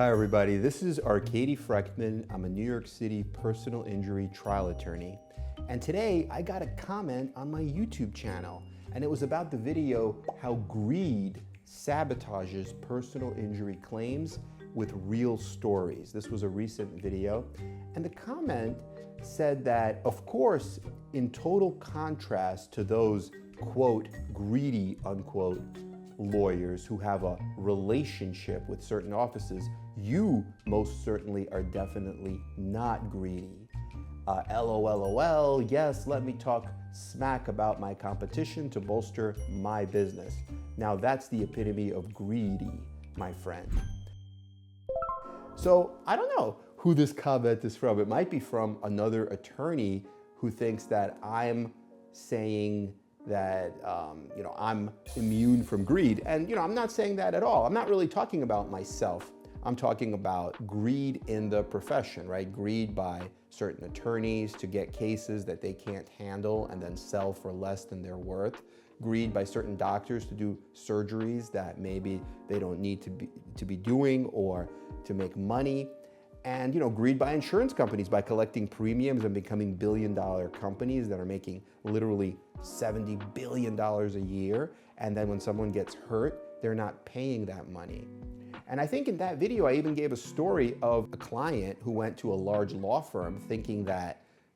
Hi everybody, this is Akady Frekhtman. I'm a New York City personal injury trial attorney. And today I got a comment on my YouTube channel, and it was about the video, How Greed Sabotages Personal Injury Claims with Real Stories. This was a recent video. And the comment said that, of course, in total contrast to those, quote, greedy, unquote, lawyers who have a relationship with certain offices, you most certainly are definitely not greedy. LOL, yes, let me talk smack about my competition to bolster my business. Now that's the epitome of greedy, my friend. So I don't know who this comment is from. It might be from another attorney who thinks that I'm saying that I'm immune from greed. And I'm not saying that at all. I'm not really talking about myself. I'm talking about greed in the profession, right? Greed by certain attorneys to get cases that they can't handle and then sell for less than they're worth. Greed by certain doctors to do surgeries that maybe they don't need to be doing or to make money. And greed by insurance companies by collecting premiums and becoming billion-dollar companies that are making literally $70 billion a year. And then when someone gets hurt, they're not paying that money. And I think in that video, I even gave a story of a client who went to a large law firm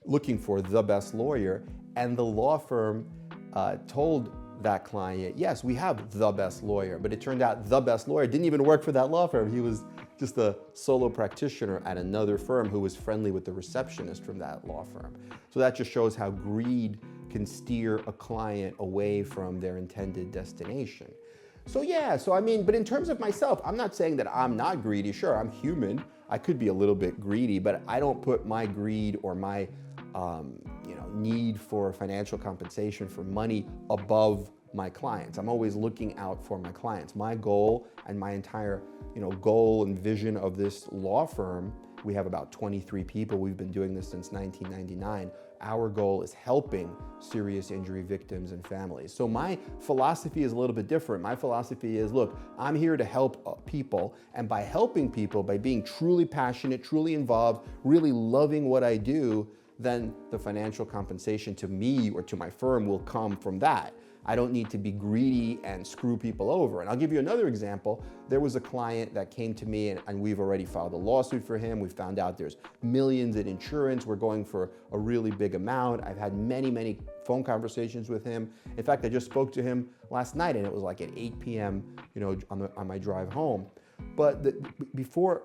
looking for the best lawyer. And the law firm told that client, yes, we have the best lawyer. But it turned out the best lawyer didn't even work for that law firm. He was just a solo practitioner at another firm who was friendly with the receptionist from that law firm. So that just shows how greed can steer a client away from their intended destination. So yeah, but in terms of myself, I'm not saying that I'm not greedy. Sure, I'm human. I could be a little bit greedy, but I don't put my greed or my need for financial compensation for money above my clients. I'm always looking out for my clients. My goal and my entire goal and vision of this law firm, we have about 23 people. We've been doing this since 1999. Our goal is helping serious injury victims and families. So my philosophy is a little bit different. My philosophy is, look, I'm here to help people, and by helping people, by being truly passionate, truly involved, really loving what I do, then the financial compensation to me or to my firm will come from that. I don't need to be greedy and screw people over. And I'll give you another example. There was a client that came to me and we've already filed a lawsuit for him. We found out there's millions in insurance. We're going for a really big amount. I've had many phone conversations with him. In fact, I just spoke to him last night and it was like at 8 p.m. On my drive home. But before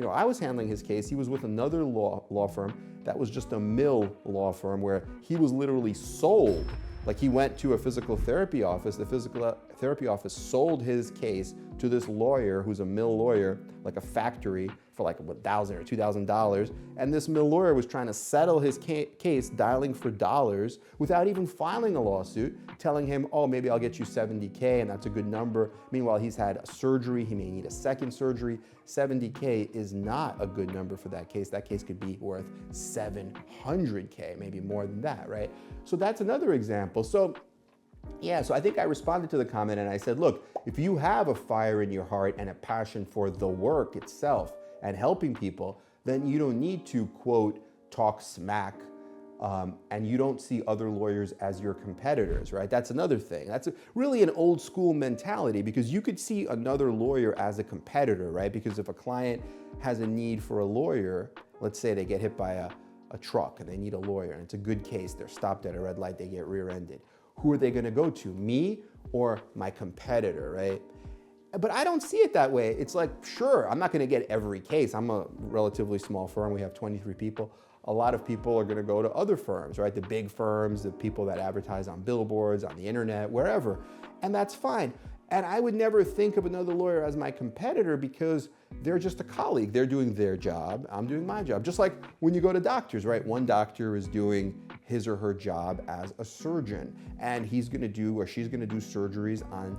I was handling his case, he was with another law firm that was just a mill law firm where he was literally sold. Like he went to a physical therapy office, the physical therapy office sold his case to this lawyer who's a mill lawyer, like a factory, for like $1,000 or $2,000. And this mill lawyer was trying to settle his case, dialing for dollars without even filing a lawsuit, telling him, oh, maybe I'll get you $70K and that's a good number. Meanwhile, he's had a surgery, he may need a second surgery. $70K is not a good number for that case. That case could be worth $700K, maybe more than that, right? So that's another example. So I think I responded to the comment and I said, look, if you have a fire in your heart and a passion for the work itself and helping people, then you don't need to, quote, talk smack, and you don't see other lawyers as your competitors, right? That's another thing. That's really an old school mentality, because you could see another lawyer as a competitor, right? Because if a client has a need for a lawyer, let's say they get hit by a truck and they need a lawyer and it's a good case, they're stopped at a red light, they get rear-ended. Who are they gonna go to, me or my competitor, right? But I don't see it that way. It's like, sure, I'm not gonna get every case. I'm a relatively small firm, we have 23 people. A lot of people are gonna go to other firms, right? The big firms, the people that advertise on billboards, on the internet, wherever, and that's fine. And I would never think of another lawyer as my competitor because they're just a colleague. They're doing their job, I'm doing my job. Just like when you go to doctors, right? One doctor is doing his or her job as a surgeon, and he's gonna do or she's gonna do surgeries on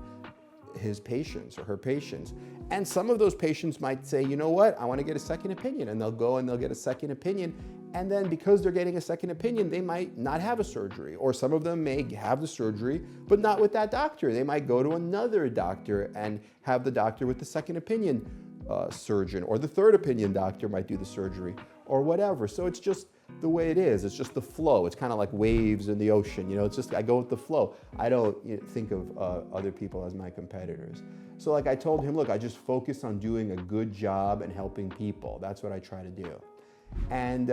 his patients or her patients. And some of those patients might say, you know what, I wanna get a second opinion, and they'll go and they'll get a second opinion. And then because they're getting a second opinion, they might not have a surgery, or some of them may have the surgery, but not with that doctor. They might go to another doctor and have the doctor with the second opinion. surgeon, or the third opinion doctor might do the surgery, or whatever. So it's just the way it is. It's just the flow. It's kind of like waves in the ocean. It's just, I go with the flow. I don't think of other people as my competitors. So like I told him, look, I just focus on doing a good job and helping people. That's what I try to do. And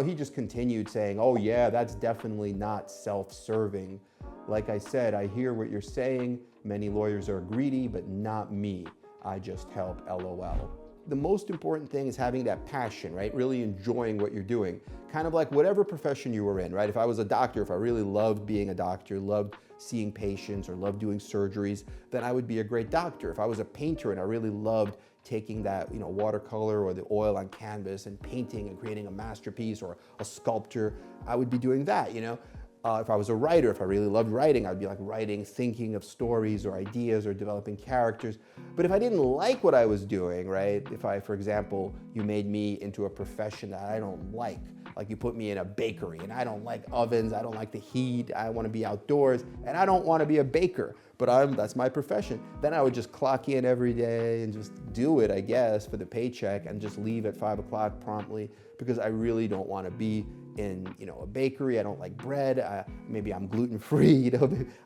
he just continued saying, oh yeah, that's definitely not self-serving. Like I said, I hear what you're saying. Many lawyers are greedy, but not me. I just help, LOL. The most important thing is having that passion, right? Really enjoying what you're doing. Kind of like whatever profession you were in, right? If I was a doctor, if I really loved being a doctor, loved seeing patients or loved doing surgeries, then I would be a great doctor. If I was a painter and I really loved taking that watercolor or the oil on canvas and painting and creating a masterpiece, or a sculptor, I would be doing that, If I was a writer, if I really loved writing, I'd be like writing, thinking of stories or ideas or developing characters. But if I didn't like what I was doing, right? If I, for example, you made me into a profession that I don't like you put me in a bakery and I don't like ovens, I don't like the heat, I want to be outdoors, and I don't want to be a baker, but that's my profession, then I would just clock in every day and just do it, I guess, for the paycheck, and just leave at 5 o'clock promptly, because I really don't want to be in a bakery. I don't like bread. Maybe I'm gluten-free.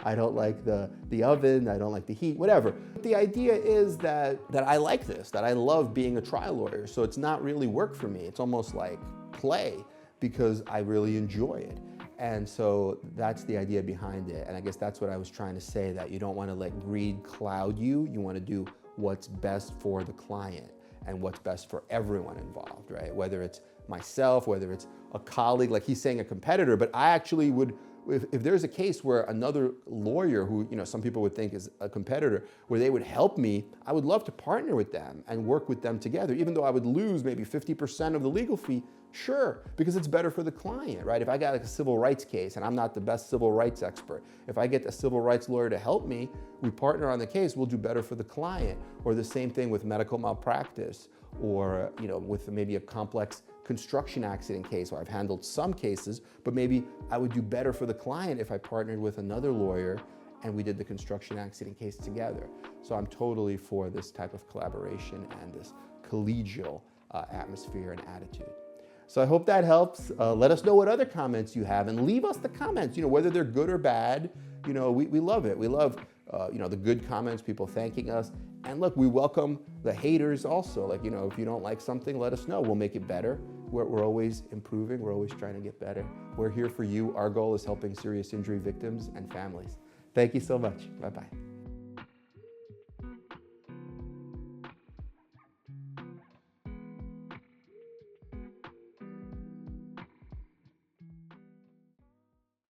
I don't like the oven. I don't like the heat. Whatever. But the idea is that I like this. That I love being a trial lawyer. So it's not really work for me. It's almost like play, because I really enjoy it. And so that's the idea behind it. And I guess that's what I was trying to say. That you don't want to let greed cloud you. You want to do what's best for the client and what's best for everyone involved, right? Whether it's myself, whether it's a colleague, like he's saying a competitor, but I actually would, if there's a case where another lawyer who, some people would think is a competitor, where they would help me, I would love to partner with them and work with them together, even though I would lose maybe 50% of the legal fee, sure, because it's better for the client, right? If I got like a civil rights case and I'm not the best civil rights expert, if I get a civil rights lawyer to help me, we partner on the case, we'll do better for the client. Or the same thing with medical malpractice, or with maybe a complex construction accident case, where I've handled some cases, but maybe I would do better for the client if I partnered with another lawyer and we did the construction accident case together. So I'm totally for this type of collaboration and this collegial atmosphere and attitude. So I hope that helps. Let us know what other comments you have, and leave us the comments, whether they're good or bad. We love it. We love the good comments, people thanking us. And look, we welcome the haters also. Like, if you don't like something, let us know. We'll make it better. We're always improving. We're always trying to get better. We're here for you. Our goal is helping serious injury victims and families. Thank you so much. Bye-bye.